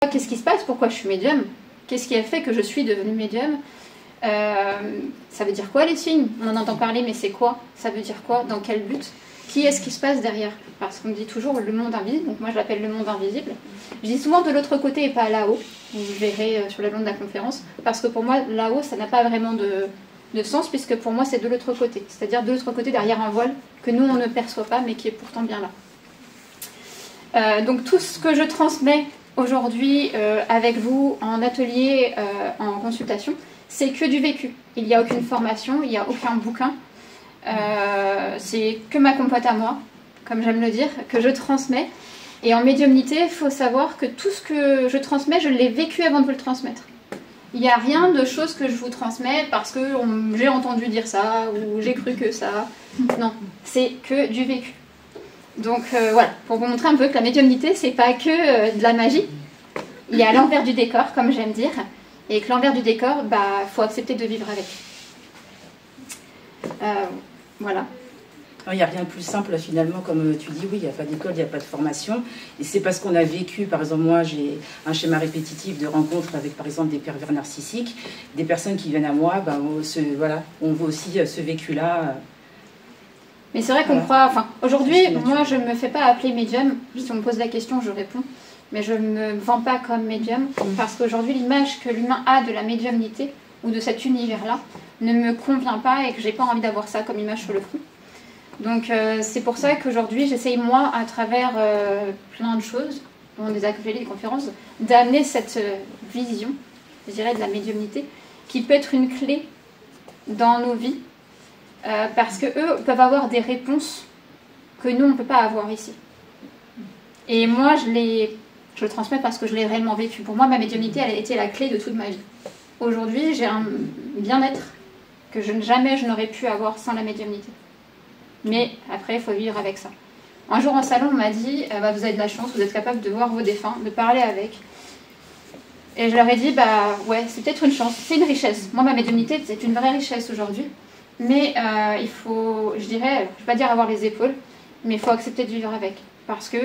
qu'est-ce qui se passe? Pourquoi je suis médium? Qu'est-ce qui a fait que je suis devenue médium? Ça veut dire quoi les signes? On en entend parler, mais c'est quoi? Ça veut dire quoi? Dans quel but? Qui est-ce qui se passe derrière? Parce qu'on me dit toujours le monde invisible, donc moi je l'appelle le monde invisible. Je dis souvent de l'autre côté et pas là-haut, vous verrez sur le long de la conférence, parce que pour moi là-haut ça n'a pas vraiment de sens, puisque pour moi c'est de l'autre côté, c'est-à-dire de l'autre côté derrière un voile que nous on ne perçoit pas, mais qui est pourtant bien là. Donc tout ce que je transmets aujourd'hui avec vous en atelier, en consultation, c'est que du vécu. Il n'y a aucune formation, il n'y a aucun bouquin. C'est que ma compote à moi, comme j'aime le dire, que je transmets. Et en médiumnité, il faut savoir que tout ce que je transmets, je l'ai vécu avant de vous le transmettre. Il n'y a rien de choses que je vous transmets parce que j'ai entendu dire ça ou j'ai cru que ça. Non, c'est que du vécu. Donc voilà, pour vous montrer un peu que la médiumnité, c'est pas que de la magie. Il y a l'envers du décor, comme j'aime dire. Et que l'envers du décor, bah, faut accepter de vivre avec. Voilà. Il n'y a rien de plus simple finalement, comme tu dis, oui, il n'y a pas d'école, il n'y a pas de formation. Et c'est parce qu'on a vécu, par exemple, moi j'ai un schéma répétitif de rencontres avec par exemple des pervers narcissiques, des personnes qui viennent à moi, ben, voilà, on voit aussi ce vécu-là. Mais c'est vrai qu'on croit, enfin, aujourd'hui, moi je ne me fais pas appeler médium, si on me pose la question, je réponds. Mais je ne me vends pas comme médium, parce qu'aujourd'hui, l'image que l'humain a de la médiumnité, ou de cet univers-là, ne me convient pas et que j'ai pas envie d'avoir ça comme image sur le front. Donc c'est pour ça qu'aujourd'hui, j'essaye, moi, à travers plein de choses, des ateliers, des conférences, d'amener cette vision, je dirais, de la médiumnité, qui peut être une clé dans nos vies, parce qu'eux peuvent avoir des réponses que nous, on ne peut pas avoir ici. Et moi, je le transmets parce que je l'ai réellement vécu. Pour moi, ma médiumnité, elle a été la clé de toute ma vie. Aujourd'hui, j'ai un bien-être que jamais je n'aurais pu avoir sans la médiumnité. Mais après, il faut vivre avec ça. Un jour en salon, on m'a dit, bah, vous avez de la chance, vous êtes capable de voir vos défunts, de parler avec. Et je leur ai dit, bah ouais, c'est peut-être une chance, c'est une richesse. Moi, ma médiumnité, c'est une vraie richesse aujourd'hui. Mais il faut, je dirais, je ne vais pas dire avoir les épaules, mais il faut accepter de vivre avec. Parce que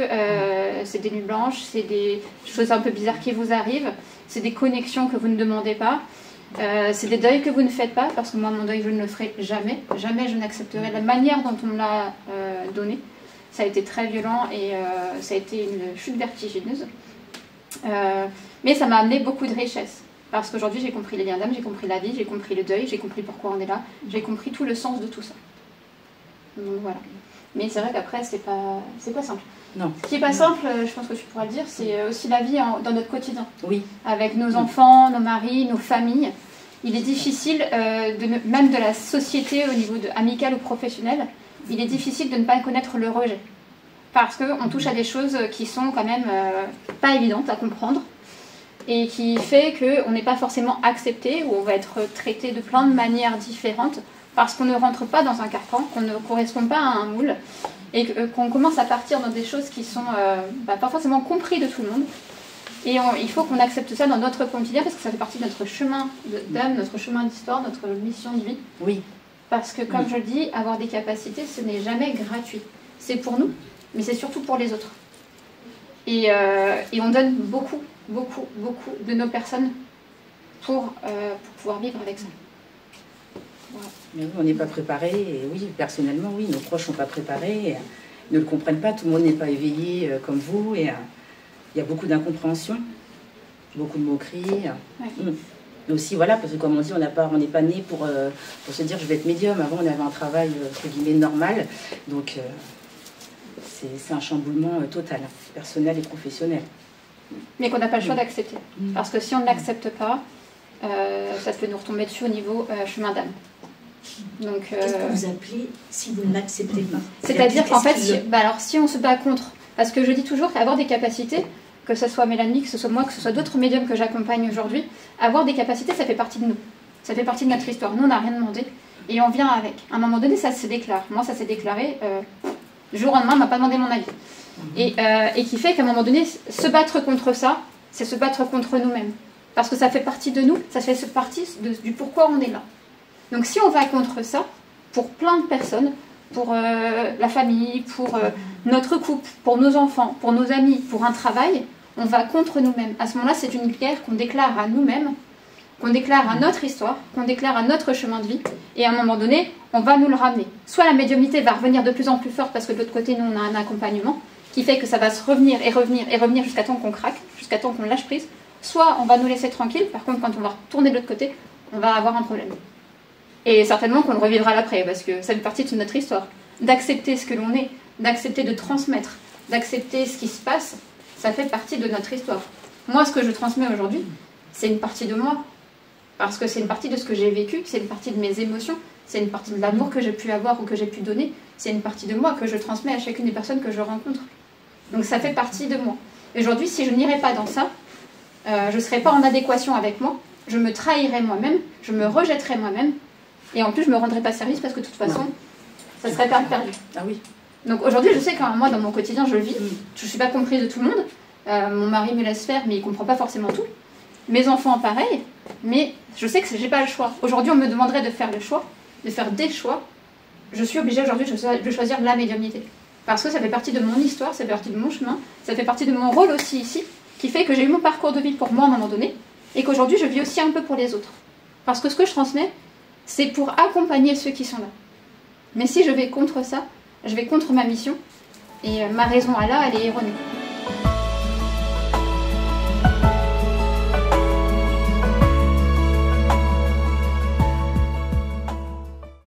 c'est des nuits blanches, c'est des choses un peu bizarres qui vous arrivent, c'est des connexions que vous ne demandez pas, c'est des deuils que vous ne faites pas, parce que moi, mon deuil, je ne le ferai jamais. Jamais je n'accepterai la manière dont on me l'a donné. Ça a été très violent et ça a été une chute vertigineuse. Mais ça m'a amené beaucoup de richesse. Parce qu'aujourd'hui, j'ai compris les liens d'âme, j'ai compris la vie, j'ai compris le deuil, j'ai compris pourquoi on est là, j'ai compris tout le sens de tout ça. Donc voilà. Mais c'est vrai qu'après, c'est pas simple. Non. Ce qui n'est pas simple, je pense que tu pourras le dire, c'est aussi la vie dans notre quotidien. Oui. Avec nos enfants, nos maris, nos familles. Il est difficile, même de la société au niveau amical ou professionnel, il est difficile de ne pas connaître le rejet. Parce qu'on touche à des choses qui sont quand même pas évidentes à comprendre. Et qui fait qu'on n'est pas forcément accepté, ou on va être traité de plein de manières différentes, parce qu'on ne rentre pas dans un carcan, qu'on ne correspond pas à un moule, et qu'on commence à partir dans des choses qui sont pas forcément comprises de tout le monde. Et il faut qu'on accepte ça dans notre quotidien, parce que ça fait partie de notre chemin d'âme, notre chemin d'histoire, notre mission de vie. Oui. Parce que, comme je le dis, avoir des capacités, ce n'est jamais gratuit. C'est pour nous, mais c'est surtout pour les autres. Et on donne beaucoup de nos personnes pour pouvoir vivre avec ça. Voilà. Mais on n'est pas préparé, et oui, personnellement, oui, nos proches ne sont pas préparés, ne le comprennent pas, tout le monde n'est pas éveillé comme vous, et il y a beaucoup d'incompréhension, beaucoup de moqueries. Ouais. Mais aussi, voilà, parce que comme on dit, on n'est pas né pour se dire je vais être médium. Avant, on avait un travail, entre guillemets, normal, donc c'est un chamboulement total, personnel et professionnel. Mais qu'on n'a pas le choix d'accepter. Parce que si on ne l'accepte pas, ça peut nous retomber dessus au niveau chemin d'âme. Qu'est-ce que vous appelez si vous ne l'acceptez pas? C'est-à-dire qu'en fait, si on se bat contre, parce que je dis toujours qu'avoir des capacités, que ce soit Mélanie, que ce soit moi, que ce soit d'autres médiums que j'accompagne aujourd'hui, avoir des capacités, ça fait partie de nous. Ça fait partie de notre histoire. Nous, on n'a rien demandé et on vient avec. À un moment donné, ça se déclare. Moi, ça s'est déclaré du jour au lendemain, on ne m'a pas demandé mon avis. Et qui fait qu'à un moment donné, se battre contre ça, c'est se battre contre nous-mêmes. Parce que ça fait partie de nous, ça fait partie du pourquoi on est là. Donc si on va contre ça, pour plein de personnes, pour la famille, pour notre couple, pour nos enfants, pour nos amis, pour un travail, on va contre nous-mêmes. À ce moment-là, c'est une guerre qu'on déclare à nous-mêmes, qu'on déclare à notre histoire, qu'on déclare à notre chemin de vie, et à un moment donné, on va nous le ramener. Soit la médiumnité va revenir de plus en plus forte parce que de l'autre côté, nous, on a un accompagnement qui fait que ça va se revenir et revenir et revenir jusqu'à temps qu'on craque, jusqu'à temps qu'on lâche prise. Soit on va nous laisser tranquille, par contre, quand on va retourner de l'autre côté, on va avoir un problème. Et certainement qu'on le revivra l'après, parce que ça fait partie de notre histoire. D'accepter ce que l'on est, d'accepter de transmettre, d'accepter ce qui se passe, ça fait partie de notre histoire. Moi, ce que je transmets aujourd'hui, c'est une partie de moi. Parce que c'est une partie de ce que j'ai vécu, c'est une partie de mes émotions, c'est une partie de l'amour que j'ai pu avoir ou que j'ai pu donner, c'est une partie de moi que je transmets à chacune des personnes que je rencontre. Donc ça fait partie de moi. Aujourd'hui, si je n'irais pas dans ça, je ne serais pas en adéquation avec moi, je me trahirais moi-même, je me rejetterais moi-même, et en plus je ne me rendrais pas service parce que de toute façon, ça serait perdu. Ah oui. Donc aujourd'hui, je sais que moi, dans mon quotidien, je le vis, je ne suis pas comprise de tout le monde, mon mari me laisse faire, mais il ne comprend pas forcément tout. Mes enfants, pareil, mais je sais que je n'ai pas le choix. Aujourd'hui, on me demanderait de faire le choix, de faire des choix. Je suis obligée aujourd'hui de choisir la médiumnité. Parce que ça fait partie de mon histoire, ça fait partie de mon chemin, ça fait partie de mon rôle aussi ici, qui fait que j'ai eu mon parcours de vie pour moi à un moment donné, et qu'aujourd'hui, je vis aussi un peu pour les autres. Parce que ce que je transmets, c'est pour accompagner ceux qui sont là. Mais si je vais contre ça, je vais contre ma mission, et ma raison à là, elle est erronée.